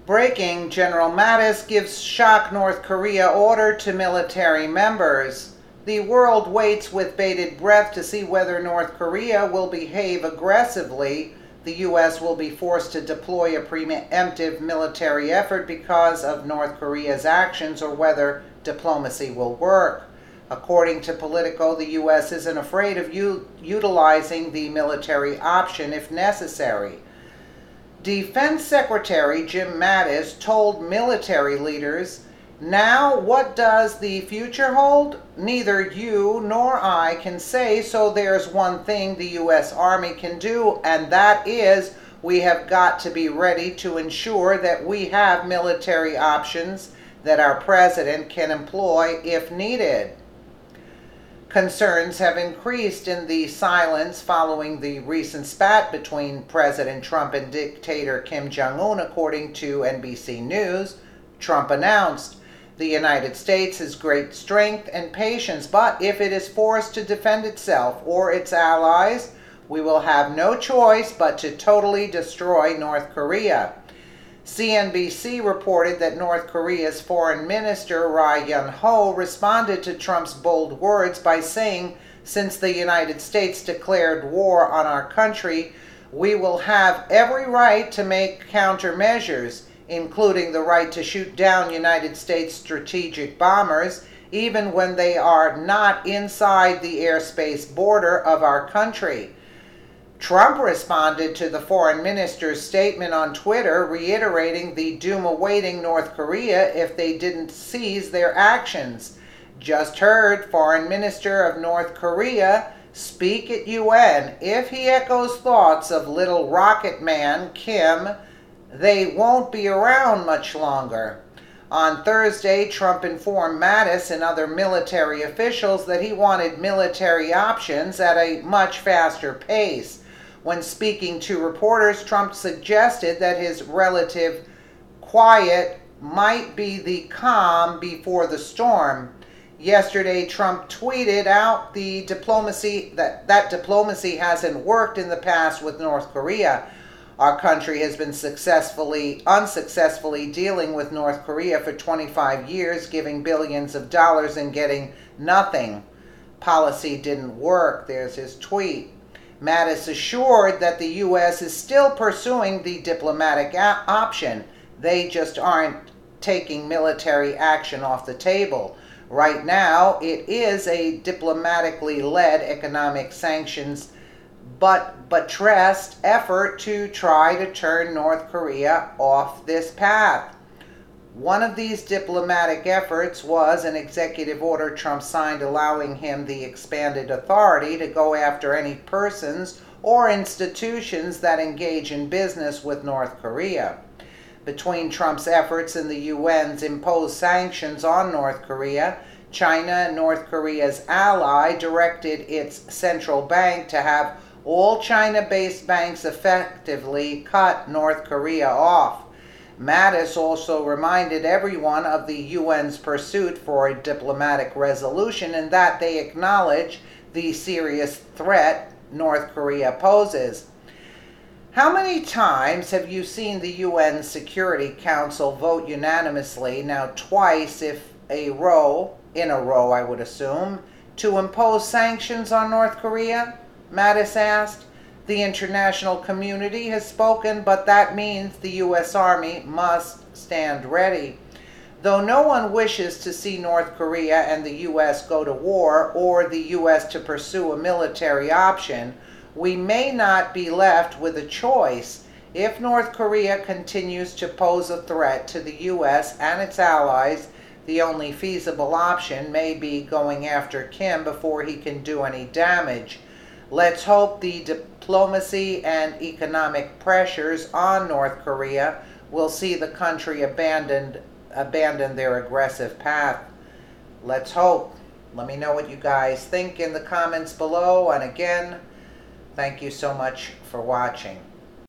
Breaking, General Mattis gives shock North Korea order to military members. The world waits with bated breath to see whether North Korea will behave aggressively. The U.S. will be forced to deploy a preemptive military effort because of North Korea's actions, or whether diplomacy will work. According to Politico, the U.S. isn't afraid of utilizing the military option if necessary. Defense Secretary Jim Mattis told military leaders, "Now what does the future hold? Neither you nor I can say, so there's one thing the U.S. Army can do, and that is we have got to be ready to ensure that we have military options that our president can employ if needed." Concerns have increased in the silence following the recent spat between President Trump and dictator Kim Jong-un. According to NBC News, Trump announced, "The United States has great strength and patience, but if it is forced to defend itself or its allies, we will have no choice but to totally destroy North Korea." CNBC reported that North Korea's Foreign Minister Ri Yong-ho responded to Trump's bold words by saying, "Since the United States declared war on our country, we will have every right to make countermeasures, including the right to shoot down United States strategic bombers, even when they are not inside the airspace border of our country." Trump responded to the foreign minister's statement on Twitter, reiterating the doom awaiting North Korea if they didn't cease their actions. Just heard Foreign Minister of North Korea speak at UN. If he echoes thoughts of little rocket man Kim, they won't be around much longer. On Thursday, Trump informed Mattis and other military officials that he wanted military options at a much faster pace. When speaking to reporters, Trump suggested that his relative quiet might be the calm before the storm. Yesterday, Trump tweeted out the diplomacy that diplomacy hasn't worked in the past with North Korea. Our country has been unsuccessfully dealing with North Korea for 25 years, giving billions of dollars and getting nothing. Policy didn't work. There's his tweet. Mattis assured that the U.S. is still pursuing the diplomatic option. They just aren't taking military action off the table. Right now, it is a diplomatically led economic sanctions buttressed effort to try to turn North Korea off this path. One of these diplomatic efforts was an executive order Trump signed allowing him the expanded authority to go after any persons or institutions that engage in business with North Korea. Between Trump's efforts and the UN's imposed sanctions on North Korea, China, North Korea's ally, directed its central bank to have all China-based banks effectively cut North Korea off. Mattis also reminded everyone of the UN's pursuit for a diplomatic resolution and that they acknowledge the serious threat North Korea poses. How many times have you seen the UN Security Council vote unanimously, now twice in a row, I would assume, to impose sanctions on North Korea? Mattis asked. The international community has spoken, but that means the U.S. Army must stand ready. Though no one wishes to see North Korea and the U.S. go to war or the U.S. to pursue a military option, we may not be left with a choice. If North Korea continues to pose a threat to the U.S. and its allies, the only feasible option may be going after Kim before he can do any damage. Let's hope the diplomacy and economic pressures on North Korea will see the country abandon their aggressive path. Let's hope. Let me know what you guys think in the comments below. And again, thank you so much for watching.